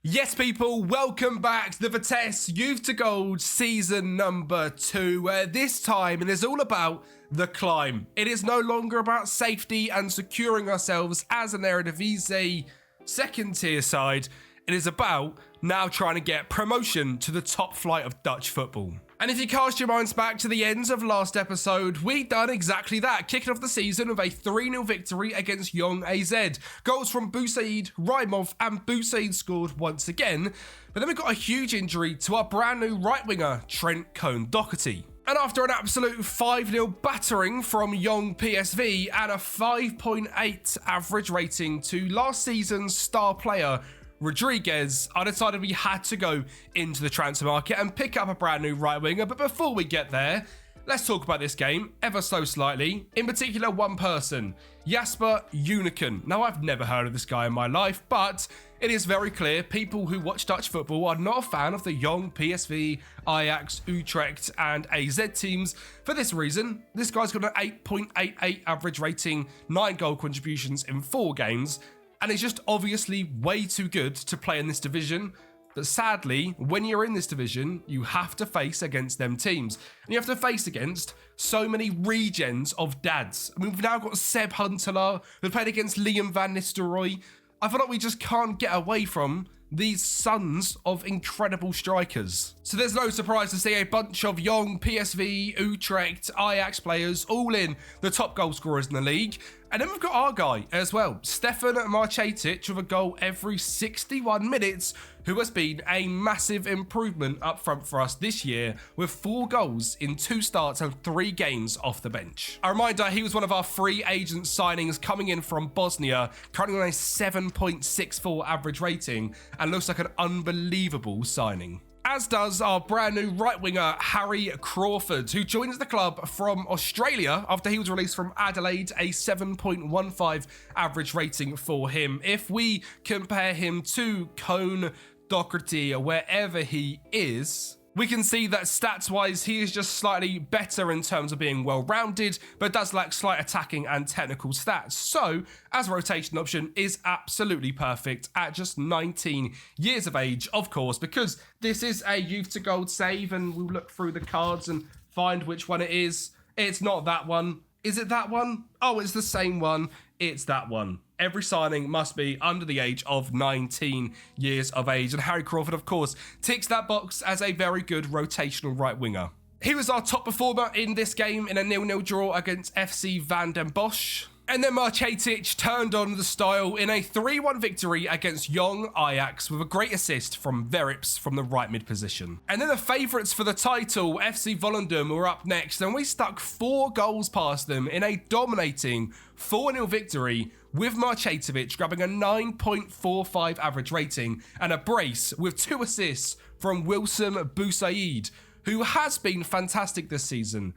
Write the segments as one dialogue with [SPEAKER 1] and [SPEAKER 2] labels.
[SPEAKER 1] Yes, people, welcome back to the Vitesse Youth to Gold season number 2, where this time it is all about the climb. It is no longer about safety and securing ourselves as an Eredivisie second tier side. It is about now trying to get promotion to the top flight of Dutch football. And if you cast your minds back to the ends of last episode, we done exactly that, kicking off the season with a 3-0 victory against Young AZ. Goals from Boussaïd, Raimov and Boussaïd scored once again, but then we got a huge injury to our brand new right winger, Trent Cone-Doherty. And after an absolute 5-0 battering from Young PSV and a 5.8 average rating to last season's star player, Rodriguez, I decided we had to go into the transfer market and pick up a brand new right winger. But before we get there, let's talk about this game ever so slightly. In particular, one person, Jasper Uniken. Now, I've never heard of this guy in my life, but it is very clear people who watch Dutch football are not a fan of the Young PSV, Ajax, Utrecht and AZ teams. For this reason, this guy's got an 8.88 average rating, 9 goal contributions in 4 games. And it's just obviously way too good to play in this division. But sadly, when you're in this division, you have to face against them teams. And you have to face against so many regens of dads. I mean, we've now got Seb Huntelaar, who played against Liam van Nistelrooy. I feel like we just can't get away from these sons of incredible strikers. So there's no surprise to see a bunch of Young PSV, Utrecht, Ajax players all in the top goal scorers in the league. And then we've got our guy as well, Stefan Marcetic, with a goal every 61 minutes, who has been a massive improvement up front for us this year, with 4 goals in 2 starts and 3 games off the bench. A reminder, he was one of our free agent signings coming in from Bosnia, currently on a 7.64 average rating, and looks like an unbelievable signing. As does our brand new right winger, Harry Crawford, who joins the club from Australia after he was released from Adelaide, a 7.15 average rating for him. If we compare him to Cone-Doherty, wherever he is, we can see that stats-wise, he is just slightly better in terms of being well-rounded, but does lack slight attacking and technical stats. So, as a rotation option, is absolutely perfect at just 19 years of age, of course, because this is a Youth to Gold save, and we'll look through the cards and find which one it is. It's not that one. Is it that one? Oh, it's the same one. It's that one. Every signing must be under the age of 19 years of age. And Harry Crawford, of course, ticks that box as a very good rotational right winger. He was our top performer in this game in a 0-0 draw against FC Van den Bosch. And then Marcetic turned on the style in a 3-1 victory against Young Ajax with a great assist from Verips from the right mid position. And then the favourites for the title, FC Volendam, were up next, and we stuck 4 goals past them in a dominating 4-0 victory, with Marcetic grabbing a 9.45 average rating and a brace with 2 assists from Wilson Boussaïd, who has been fantastic this season,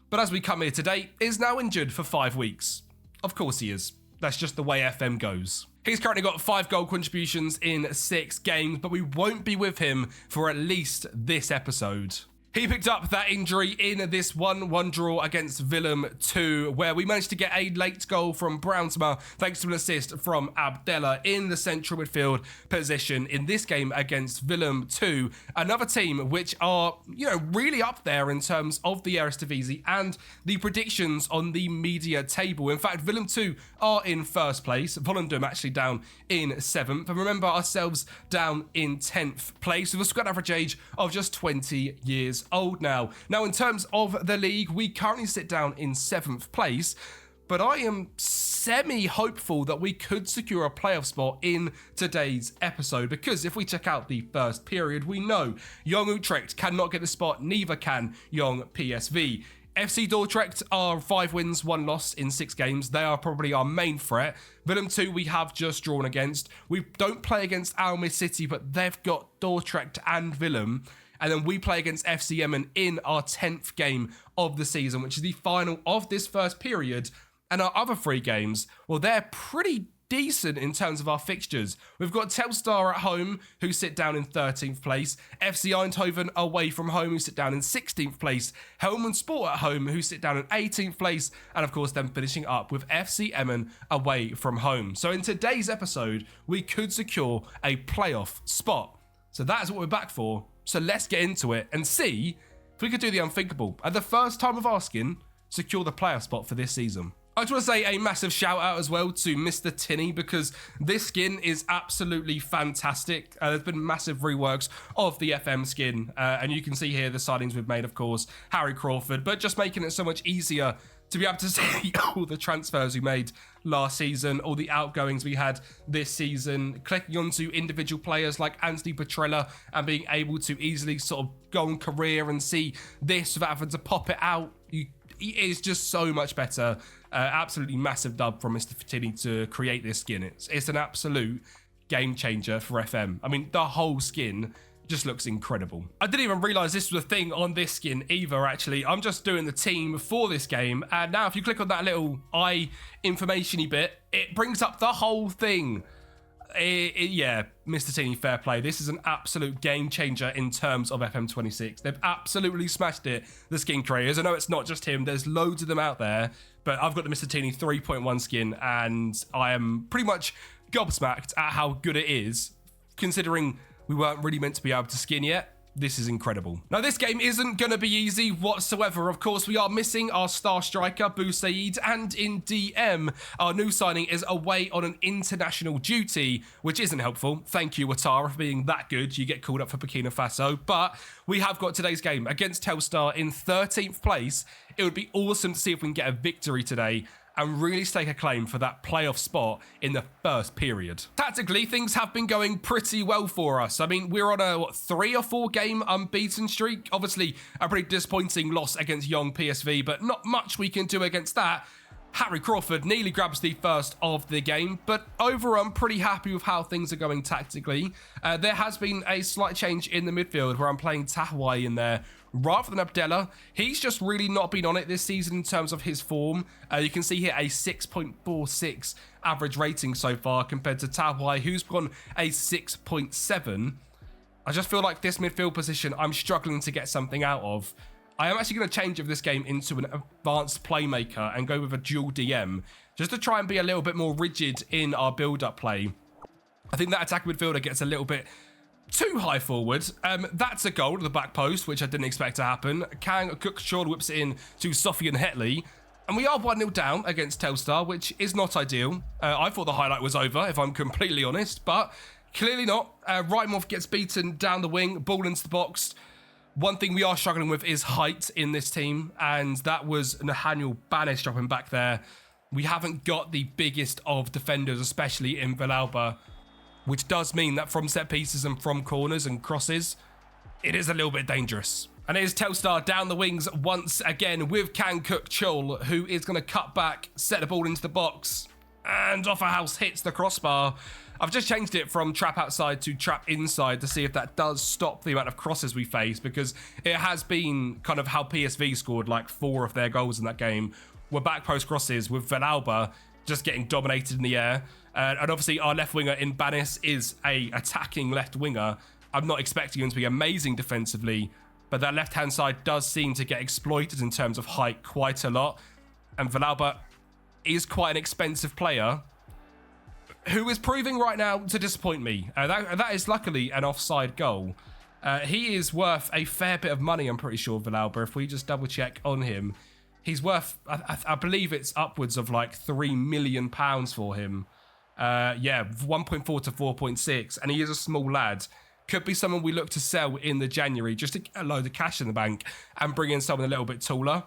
[SPEAKER 1] but as we come here today, is now injured for 5 weeks. Of course he is. That's just the way FM goes. He's currently got 5 goal contributions in 6 games, but we won't be with him for at least this episode. He picked up that injury in this 1-1 draw against Willem II, where we managed to get a late goal from Brownsma thanks to an assist from Abdella in the central midfield position in this game against Willem II, another team which are, really up there in terms of the Eredivisie and the predictions on the media table. In fact, Willem II are in first place, Volendam actually down in 7th, and remember ourselves down in 10th place with a squad average age of just 20 years old now. Now, in terms of the league, we currently sit down in 7th place, but I am semi-hopeful that we could secure a playoff spot in today's episode, because if we check out the first period, we know Young Utrecht cannot get the spot, neither can Young PSV. FC Dordrecht are 5 wins, 1 loss in 6 games. They are probably our main threat. Willem II we have just drawn against. We don't play against Almere City, but they've got Dordrecht and Willem. And then we play against FC Emmen in our 10th game of the season, which is the final of this first period. And our other 3 games, well, they're pretty decent in terms of our fixtures. We've got Telstar at home, who sit down in 13th place. FC Eindhoven away from home, who sit down in 16th place. Helmond Sport at home, who sit down in 18th place. And of course, then finishing up with FC Emmen away from home. So in today's episode, we could secure a playoff spot. So that is what we're back for. So let's get into it and see if we could do the unthinkable. At the first time of asking, secure the playoff spot for this season. I just want to say a massive shout out as well to Mr. Tinney, because this skin is absolutely fantastic. There's been massive reworks of the FM skin, and you can see here the signings we've made, of course, Harry Crawford, but just making it so much easier to be able to see all the transfers we made last season, all the outgoings we had this season, clicking onto individual players like Anthony Petrella and being able to easily sort of go on career and see this without having to pop it out. It is just so much better. Absolutely massive dub from Mr. Fitini to create this skin. It's an absolute game changer for FM. I mean, the whole skin just looks incredible. I didn't even realize this was a thing on this skin either, actually. I'm just doing the team for this game. And now if you click on that little eye information-y bit, it brings up the whole thing. Yeah, Mr. Teeny, fair play. This is an absolute game changer in terms of FM26. They've absolutely smashed it, the skin creators. I know it's not just him. There's loads of them out there. But I've got the Mr. Teeny 3.1 skin, and I am pretty much gobsmacked at how good it is, considering we weren't really meant to be able to skin yet. This is incredible. Now, this game isn't going to be easy whatsoever. Of course, we are missing our star striker, Bou Said, and in DM, our new signing is away on an international duty, which isn't helpful. Thank you, Ouattara, for being that good. You get called up for Burkina Faso. But we have got today's game against Telstar in 13th place. It would be awesome to see if we can get a victory today and really stake a claim for that playoff spot in the first period. Tactically, things have been going pretty well for us. I mean, we're on a 3 or 4 game unbeaten streak. Obviously, a pretty disappointing loss against young PSV, but not much we can do against that. Harry Crawford nearly grabs the first of the game, but overall, I'm pretty happy with how things are going tactically. There has been a slight change in the midfield where I'm playing Tahwai in there rather than Abdella. He's just really not been on it this season in terms of his form. You can see here a 6.46 average rating so far compared to Tahwai, who's gone a 6.7. I just feel like this midfield position, I'm struggling to get something out of. I am actually going to change of this game into an advanced playmaker and go with a dual DM, just to try and be a little bit more rigid in our build-up play. I think that attack midfielder gets a little bit too high forward. That's a goal to the back post, which I didn't expect to happen. Kang Cook-Shaw whips it in to Sofian Hetley. And we are 1-0 down against Telstar, which is not ideal. I thought the highlight was over, if I'm completely honest, but clearly not. Reimov gets beaten down the wing, ball into the box. One thing we are struggling with is height in this team, and that was Nathaniel Banis dropping back there. We haven't got the biggest of defenders, especially in Villalba, which does mean that from set pieces and from corners and crosses, it is a little bit dangerous. And it is Telstar down the wings once again with Kang Cook Chul, who is going to cut back, set the ball into the box, and Offerhouse hits the crossbar. I've just changed it from trap outside to trap inside to see if that does stop the amount of crosses we face, because it has been kind of how PSV scored like 4 of their goals in that game, were back post crosses with Villalba just getting dominated in the air. And obviously our left winger in Banis is a attacking left winger. I'm not expecting him to be amazing defensively, but that left-hand side does seem to get exploited in terms of height quite a lot. And Villalba is quite an expensive player, who is proving right now to disappoint me. That is luckily an offside goal. He is worth a fair bit of money, I'm pretty sure, Villalba. If we just double check on him, he's worth, I believe it's upwards of like £3 million for him. Yeah, 1.4 to 4.6, and he is a small lad. Could be someone we look to sell in the January just to get a load of cash in the bank and bring in someone a little bit taller.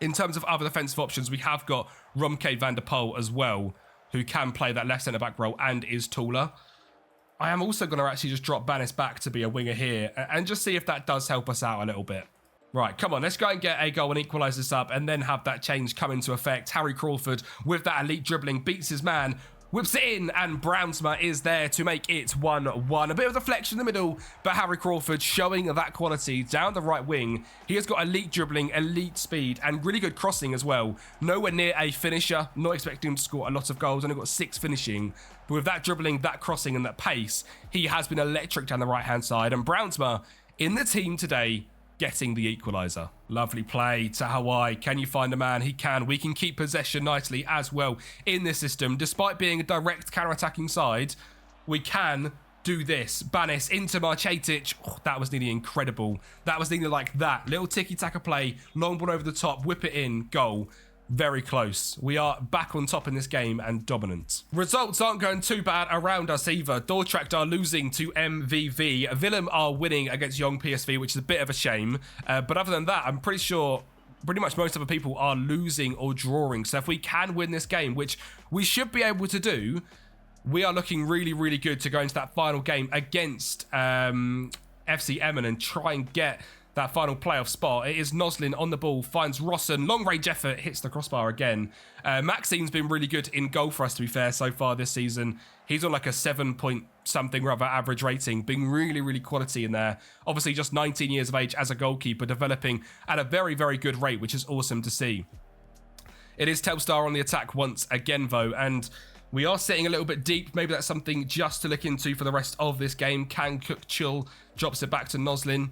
[SPEAKER 1] In terms of other defensive options, we have got Romke van der Poel as well, who can play that left centre-back role and is taller. I am also going to actually just drop Banis back to be a winger here and just see if that does help us out a little bit. Right, come on, let's go and get a goal and equalise this up and then have that change come into effect. Harry Crawford, with that elite dribbling, beats his man whips it in, and Brownsma is there to make it 1-1. A bit of deflection in the middle, but Harry Crawford showing that quality down the right wing. He has got elite dribbling, elite speed, and really good crossing as well. Nowhere near a finisher, not expecting him to score a lot of goals, only got 6 finishing. But with that dribbling, that crossing, and that pace, he has been electric down the right-hand side. And Brownsma in the team today, getting the equaliser. Lovely play to Hawaii. Can you find a man? He can. We can keep possession nicely as well in this system. Despite being a direct counter-attacking side, we can do this. Banis into Marchetic. Oh, that was nearly incredible. That was nearly like that. Little tiki-taka play. Long ball over the top. Whip it in. Goal. Very close. We are back on top in this game and dominant. Results aren't going too bad around us either. Dordrecht are losing to MVV. Willem are winning against Young PSV, which is a bit of a shame. But other than that, I'm pretty sure pretty much most other people are losing or drawing. So if we can win this game, which we should be able to do, we are looking really, really good to go into that final game against FC Emmen and try and get that final playoff spot. It is Noslin on the ball, finds Rossen, long range effort, hits the crossbar again. Maxime's been really good in goal for us, to be fair, so far this season. He's on like a 7 point something rather average rating, being really, really quality in there. Obviously just 19 years of age as a goalkeeper, developing at a very, very good rate, which is awesome to see. It is Telstar on the attack once again though, and we are sitting a little bit deep. Maybe that's something just to look into for the rest of this game. Can Cook Chill drops it back to Noslin.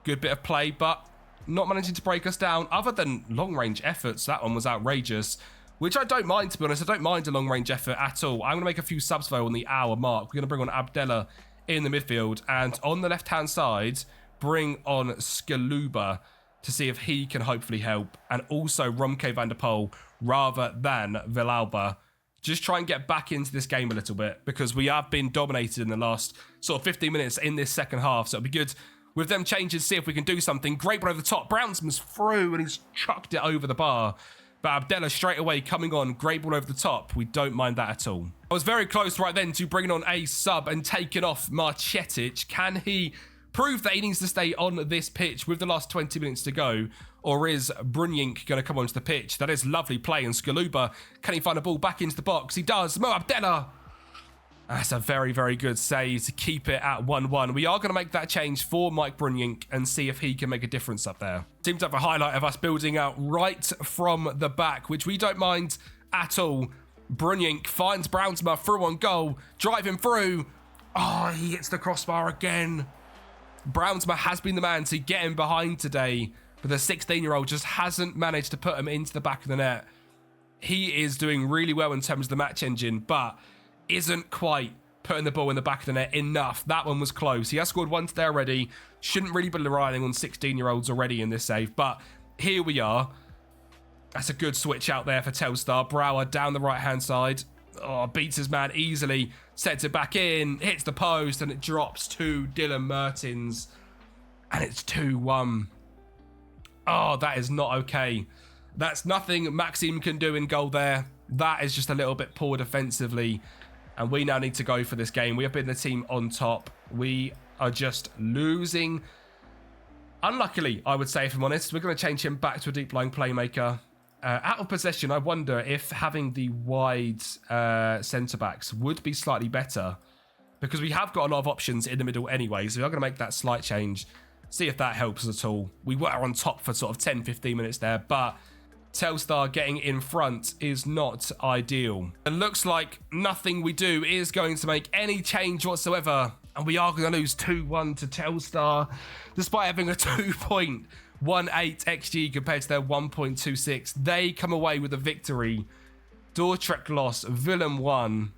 [SPEAKER 1] Good bit of play, but not managing to break us down. Other than long-range efforts, that one was outrageous, which I don't mind, to be honest. I don't mind a long-range effort at all. I'm going to make a few subs, though, on the hour mark. We're going to bring on Abdella in the midfield, and on the left-hand side, bring on Skaluba to see if he can hopefully help, and also Romke van der Poel rather than Villalba. Just try and get back into this game a little bit, because we have been dominated in the last sort of 15 minutes in this second half, so it'll be good with them changes, see if we can do something. Great one over the top. Brownsman's through and he's chucked it over the bar. But Abdella straight away coming on. Great ball over the top. We don't mind that at all. I was very close right then to bringing on a sub and taking off Marchetic. Can he prove that he needs to stay on this pitch with the last 20 minutes to go? Or is Brunyink going to come onto the pitch? That is lovely play. And Skaluba, can he find a ball back into the box? He does. Mo Abdella. That's a very, very good save to keep it at 1-1. We are going to make that change for Mike Brunyink and see if he can make a difference up there. Seems to have a highlight of us building out right from the back, which we don't mind at all. Brunyink finds Brownsma through on goal, driving through. Oh, he hits the crossbar again. Brownsma has been the man to get him behind today, but the 16-year-old just hasn't managed to put him into the back of the net. He is doing really well in terms of the match engine, but isn't quite putting the ball in the back of the net enough. That one was close. He has scored once there already. Shouldn't really be relying on 16-year-olds already in this save, but here we are. That's a good switch out there for Telstar. Brouwer down the right-hand side. Oh, beats his man easily. Sets it back in, hits the post, and it drops to Dylan Mertens. And it's 2-1. Oh, that is not okay. That's nothing Maxime can do in goal there. That is just a little bit poor defensively. And we now need to go for this game. We have been the team on top. We are just losing. Unluckily, I would say, if I'm honest. We're going to change him back to a deep-lying playmaker. Out of possession, I wonder if having the wide centre-backs would be slightly better. Because we have got a lot of options in the middle anyway. So we are going to make that slight change. See if that helps us at all. We were on top for sort of 10-15 minutes there. But Telstar getting in front is not ideal. It looks like nothing we do is going to make any change whatsoever. And we are going to lose 2-1 to Telstar, despite having a 2.18 XG compared to their 1.26. They come away with a victory. Dordrecht lost, Willem won.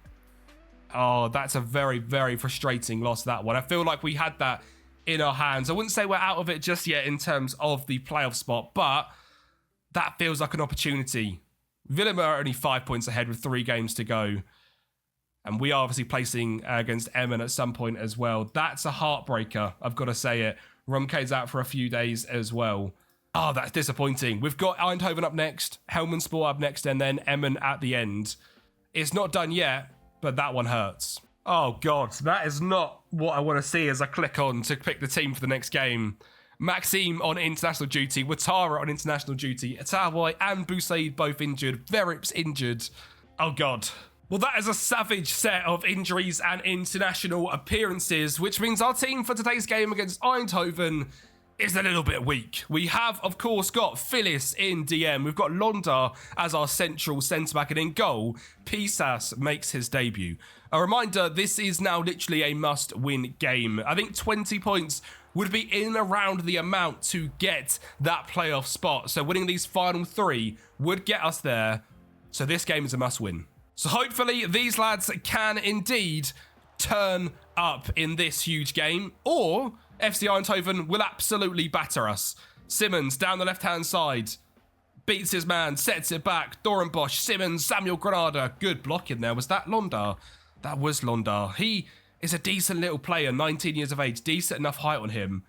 [SPEAKER 1] Oh, that's a very, very frustrating loss, that one. I feel like we had that in our hands. I wouldn't say we're out of it just yet in terms of the playoff spot, but that feels like an opportunity. Willem are only 5 points ahead with 3 games to go. And we are obviously placing against Emmen at some point as well. That's a heartbreaker, I've got to say it. Romke's out for a few days as well. Oh, that's disappointing. We've got Eindhoven up next, Helmond up next, and then Emmen at the end. It's not done yet, but that one hurts. Oh, God, that is not what I want to see as I click on to pick the team for the next game. Maxime on international duty, Ouattara on international duty, Atawai and Boussaid both injured, Verrips injured. Oh God, Well, that is a savage set of injuries and international appearances, which means our team for today's game against Eindhoven is a little bit weak. We have, of course, got Phyllis in DM. We've got Londa as our central centre-back, and in goal, Pisas makes his debut. A reminder, this is now literally a must-win game. I think 20 points would be in and around the amount to get that playoff spot. So winning these final 3 would get us there. So this game is a must-win. So hopefully these lads can indeed turn up in this huge game, or FC Eindhoven will absolutely batter us. Simmons down the left-hand side, beats his man, sets it back. Dorenbosch, Simmons, Samuel Granada. Good block in there. Was that Londa? That was Londa. He is a decent little player, 19 years of age, decent enough height on him.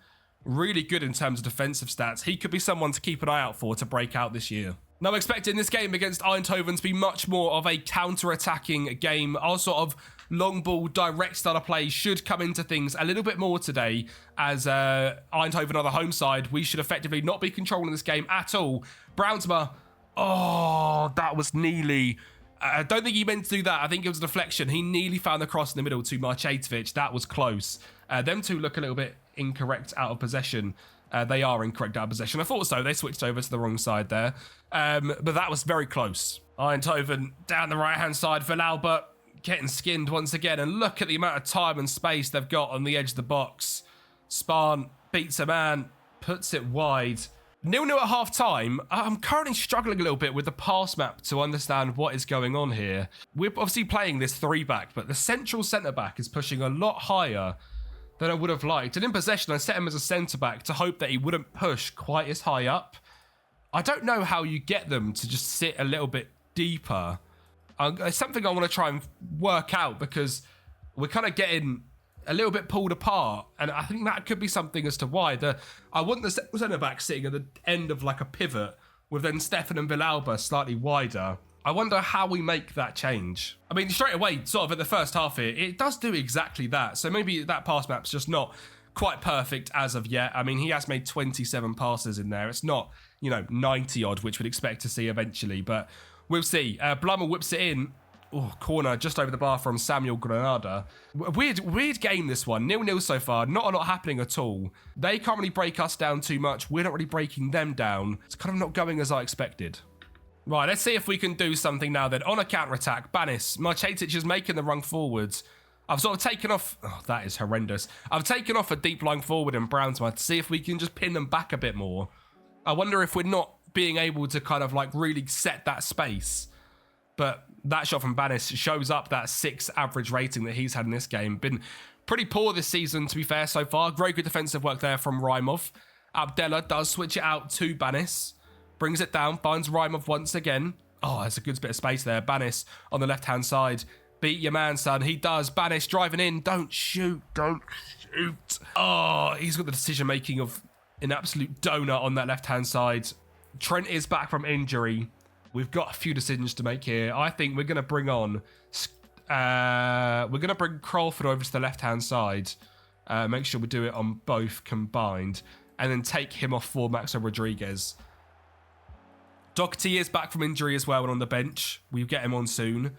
[SPEAKER 1] Really good in terms of defensive stats. He could be someone to keep an eye out for to break out this year. Now, I'm expecting this game against Eindhoven to be much more of a counter-attacking game. Our sort of long ball, direct style of play should come into things a little bit more today, as Eindhoven are the home side. We should effectively not be controlling this game at all. Brownsma, oh, that was nearly... I don't think he meant to do that. I think it was a deflection. He nearly found the cross in the middle to Marchetovic. That was close. Them two look a little bit incorrect out of possession. They are incorrect out of possession. I thought so. They switched over to the wrong side there. But that was very close. Eindhoven down the right-hand side for Albert, getting skinned once again. And look at the amount of time and space they've got on the edge of the box. Spahn beats a man, puts it wide. 0-0 at half-time. I'm currently struggling a little bit with the pass map to understand what is going on here. We're obviously playing this 3-back, but the central centre-back is pushing a lot higher than I would have liked. And in possession, I set him as a centre-back to hope that he wouldn't push quite as high up. I don't know how you get them to just sit a little bit deeper. It's something I want to try and work out, because we're kind of getting a little bit pulled apart, and I think that could be something as to why. I want the centre-back sitting at the end of like a pivot, with then Stefan and Villalba slightly wider. I wonder how we make that change. I mean, straight away, sort of at the first half here, it does do exactly that. So maybe that pass map's just not quite perfect as of yet. I mean, he has made 27 passes in there. It's not, 90 odd, which we'd expect to see eventually, but we'll see. Blummer whips it in. Oh, corner just over the bar from Samuel Granada. Weird game, this one. 0-0 so far. Not a lot happening at all. They can't really break us down too much. We're not really breaking them down. It's kind of not going as I expected. Right, let's see if we can do something now then. On a counter-attack, Banis. Marchetic is making the run forwards. I've sort of taken off... Oh, that is horrendous. I've taken off a deep line forward in Brownsma to see if we can just pin them back a bit more. I wonder if we're not being able to kind of like really set that space. But that shot from Banis shows up that 6 average rating that he's had in this game. Been pretty poor this season, to be fair, so far. Very good defensive work there from Rymov. Abdella does switch it out to Banis. Brings it down, finds Rymov once again. Oh, there's a good bit of space there. Banis on the left-hand side. Beat your man, son. He does. Banis driving in. Don't shoot. Oh, he's got the decision-making of an absolute donut on that left-hand side. Trent is back from injury. We've got a few decisions to make here. I think we're going to bring on... we're going to bring Crawford over to the left-hand side. Make sure we do it on both combined. And then take him off for Maxo Rodriguez. Doherty is back from injury as well and on the bench. We'll get him on soon.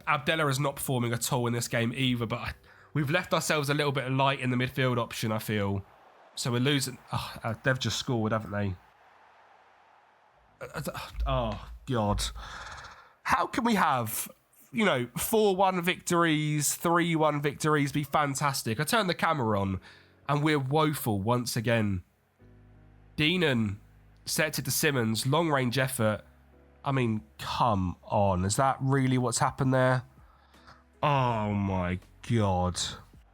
[SPEAKER 1] Abdella is not performing at all in this game either, but we've left ourselves a little bit light in the midfield option, I feel. So we're losing... Oh, they've just scored, haven't they? Oh, God. How can we have, 4-1 victories, 3-1 victories be fantastic? I turn the camera on and we're woeful once again. Deenan sets it to Simmons, long range effort. I mean, come on. Is that really what's happened there? Oh my God.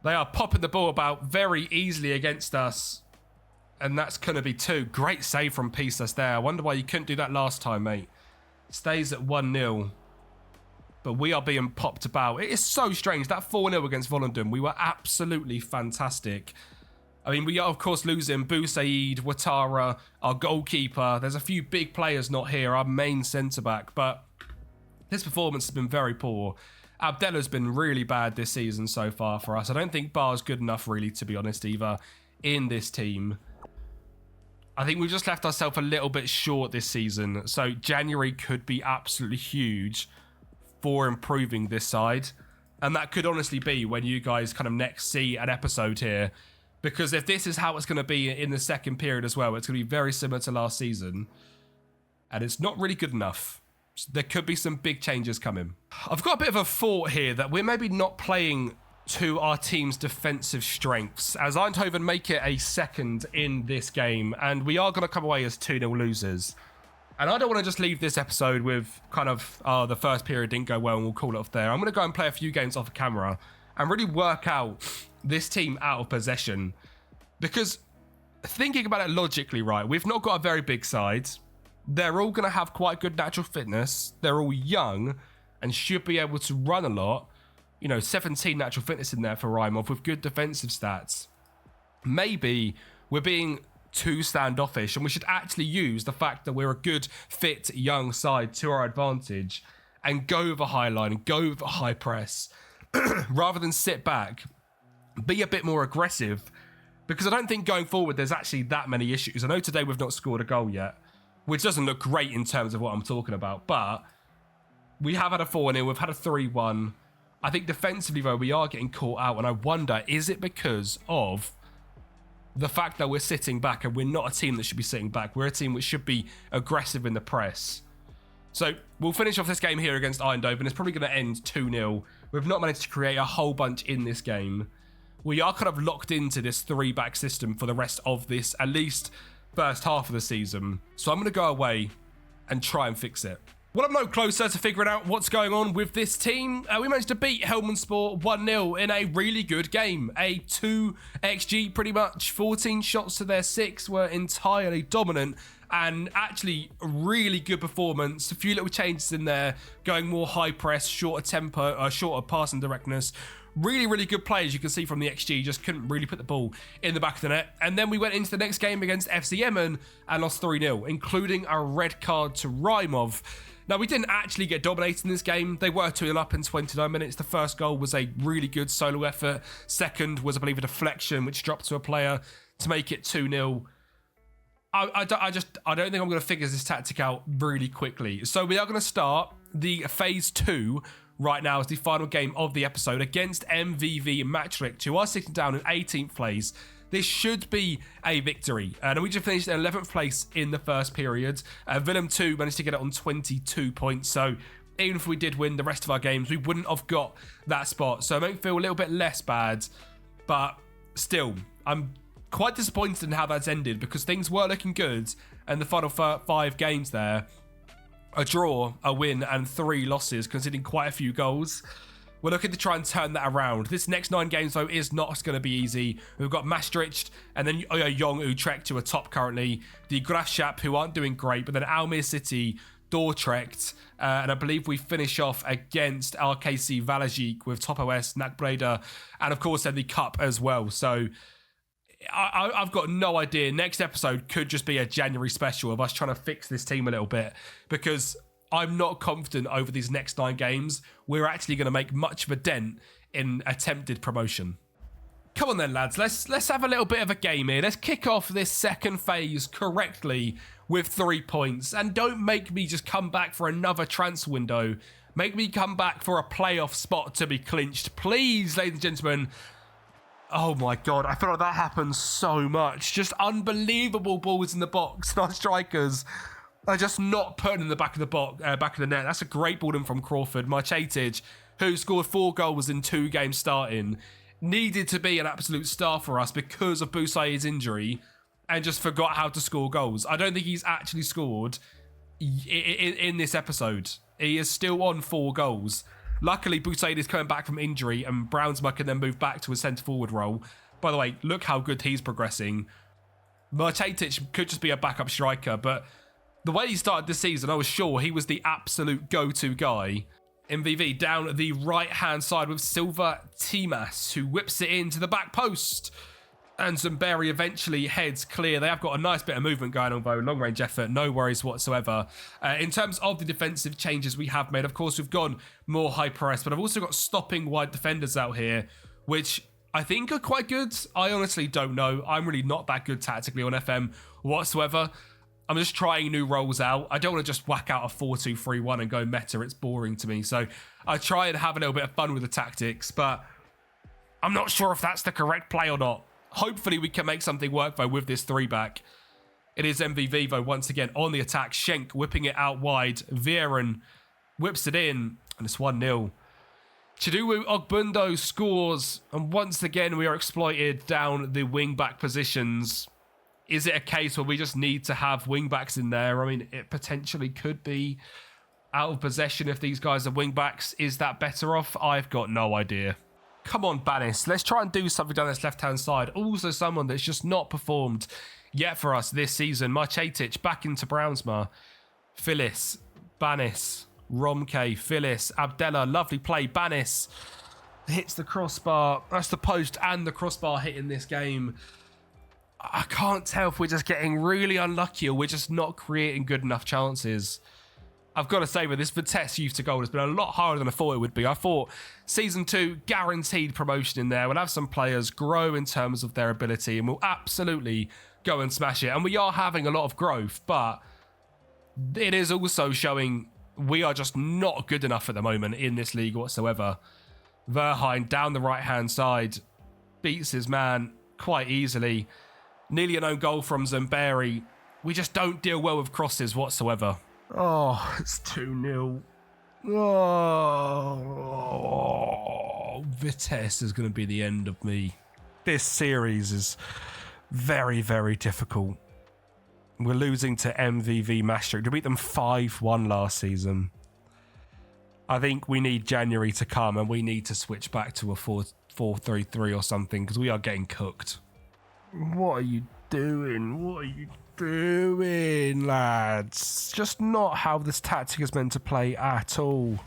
[SPEAKER 1] They are popping the ball about very easily against us. And that's going to be 2. Great save from Pisas there. I wonder why you couldn't do that last time, mate. Stays at 1-0. But we are being popped about. It is so strange. That 4-0 against Volendam, we were absolutely fantastic. I mean, we are, of course, losing Boussaid, Ouattara, our goalkeeper. There's a few big players not here, our main centre-back. But this performance has been very poor. Abdella's been really bad this season so far for us. I don't think Bar's good enough, really, to be honest, either, in this team. I think we've just left ourselves a little bit short this season. So January could be absolutely huge for improving this side. And that could honestly be when you guys kind of next see an episode here. Because if this is how it's going to be in the second period as well, it's going to be very similar to last season. And it's not really good enough. So there could be some big changes coming. I've got a bit of a thought here that we're maybe not playing to our team's defensive strengths, as Eindhoven make it a second in this game. And we are going to come away as 2-0 losers. And I don't want to just leave this episode with kind of, the first period didn't go well and we'll call it off there. I'm going to go and play a few games off camera and really work out this team out of possession. Because thinking about it logically, right, we've not got a very big side. They're all going to have quite good natural fitness. They're all young and should be able to run a lot. 17 natural fitness in there for Rymov with good defensive stats. Maybe we're being too standoffish and we should actually use the fact that we're a good, fit, young side to our advantage and go with a high line and go with a high press rather than sit back, be a bit more aggressive, because I don't think going forward there's actually that many issues. I know today we've not scored a goal yet, which doesn't look great in terms of what I'm talking about, but we have had a 4-0, we've had a 3-1. I think defensively, though, we are getting caught out, and I wonder, is it because of the fact that we're sitting back and we're not a team that should be sitting back? We're a team which should be aggressive in the press. So we'll finish off this game here against Eindhoven. It's probably going to end 2-0. We've not managed to create a whole bunch in this game. We are kind of locked into this 3-back system for the rest of this, at least first half of the season. So I'm going to go away and try and fix it. Well, I'm no closer to figuring out what's going on with this team. We managed to beat Helmond-Sport 1-0 in a really good game. A 2 XG pretty much. 14 shots to their 6 were entirely dominant. And actually a really good performance. A few little changes in there. Going more high press, shorter tempo, shorter passing directness. Really, really good play, as you can see from the XG. Just couldn't really put the ball in the back of the net. And then we went into the next game against FC Emmen and lost 3-0, including a red card to Rymov. Now, we didn't actually get dominated in this game. They were 2-0 up in 29 minutes. The first goal was a really good solo effort. Second was, I believe, a deflection, which dropped to a player to make it 2-0. I don't think I'm going to figure this tactic out really quickly. So we are going to start the phase 2 right now as the final game of the episode against MVV Maastricht, who are sitting down in 18th place. This should be a victory. And we just finished in 11th place in the first period. Willem 2 managed to get it on 22 points. So even if we did win the rest of our games, we wouldn't have got that spot. So it might feel a little bit less bad. But still, I'm quite disappointed in how that's ended because things were looking good. And the final 5 games there, a draw, a win, and 3 losses, conceding quite a few goals. We're looking to try and turn that around. This next 9 games, though, is not going to be easy. We've got Maastricht and then Jong Utrecht, who are top currently. The Graafschap, who aren't doing great. But then Almere City, Dordrecht. And I believe we finish off against RKC Waalwijk with Top OS, NAC Breda. And, of course, then the Cup as well. So I've got no idea. Next episode could just be a January special of us trying to fix this team a little bit. Because I'm not confident over these next 9 games we're actually going to make much of a dent in attempted promotion. Come on then, lads. Let's have a little bit of a game here. Let's kick off this second phase correctly with 3 points. And don't make me just come back for another transfer window. Make me come back for a playoff spot to be clinched. Please, ladies and gentlemen. Oh my God, I feel like that happens so much. Just unbelievable balls in the box. And our strikers are just not putting in the back of the net. That's a great ball in from Crawford. Maastricht, who scored 4 goals in 2 games starting, needed to be an absolute star for us because of Boussaïd's injury and just forgot how to score goals. I don't think he's actually scored in this episode. He is still on 4 goals. Luckily, Boussaïd is coming back from injury and Brownsma can then move back to a centre-forward role. By the way, look how good he's progressing. Maastricht could just be a backup striker, but the way he started this season, I was sure he was the absolute go-to guy. MVV down the right-hand side with Silva Timas, who whips it into the back post. And Zumberi eventually heads clear. They have got a nice bit of movement going on, though. Long-range effort, no worries whatsoever. In terms of the defensive changes we have made, of course, we've gone more high press, but I've also got stopping wide defenders out here, which I think are quite good. I honestly don't know. I'm really not that good tactically on FM whatsoever. I'm just trying new roles out. I don't want to just whack out a 4-2-3-1 and go meta. It's boring to me. So I try and have a little bit of fun with the tactics, but I'm not sure if that's the correct play or not. Hopefully we can make something work, though, with this 3-back. It is MVV, though, once again on the attack. Schenk whipping it out wide. Vieren whips it in, and it's 1-0. Chiduwu Ogbundo scores, and once again we are exploited down the wing-back positions. Is it a case where we just need to have wing-backs in there? I mean, it potentially could be out of possession if these guys are wing-backs. Is that better off? I've got no idea. Come on, Banis. Let's try and do something down this left-hand side. Also someone that's just not performed yet for us this season. Marcetic back into Brownsmar. Phyllis, Banis, Romke, Phyllis, Abdella. Lovely play. Banis hits the crossbar. That's the post and the crossbar hit in this game. I can't tell if we're just getting really unlucky or we're just not creating good enough chances. I've got to say, with this Vitesse Youth to Gold has been a lot harder than I thought it would be. I thought Season 2, guaranteed promotion in there. We'll have some players grow in terms of their ability and we'll absolutely go and smash it. And we are having a lot of growth, but it is also showing we are just not good enough at the moment in this league whatsoever. Verheyen down the right-hand side beats his man quite easily. Nearly an own goal from Zamberi. We just don't deal well with crosses whatsoever. Oh, it's 2-0. Oh, Vitesse is going to be the end of me. This series is very, very difficult. We're losing to MVV Maastricht. We beat them 5-1 last season. I think we need January to come and we need to switch back to a 4-3-3 or something because we are getting cooked. What are you doing? What are you doing, lads? Just not how this tactic is meant to play at all.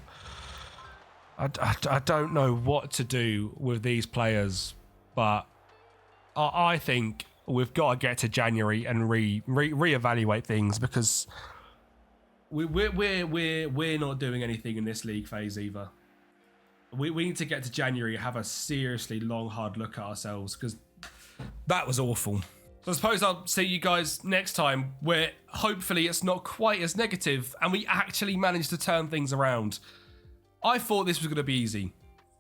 [SPEAKER 1] I don't know what to do with these players, but I think we've got to get to January and reevaluate things because we're not doing anything in this league phase either. We need to get to January and have a seriously long, hard look at ourselves because that was awful. So I suppose I'll see you guys next time where hopefully it's not quite as negative and we actually managed to turn things around. I thought this was going to be easy.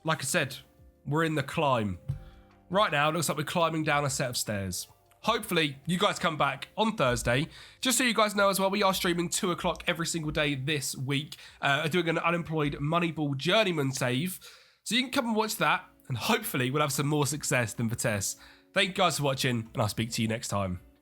[SPEAKER 1] Like I said, we're in the climb. Right now, it looks like we're climbing down a set of stairs. Hopefully, you guys come back on Thursday. Just so you guys know as well, we are streaming 2 o'clock every single day this week, doing an unemployed Moneyball Journeyman save. So you can come and watch that, and hopefully we'll have some more success than Vitesse. Thank you guys for watching, and I'll speak to you next time.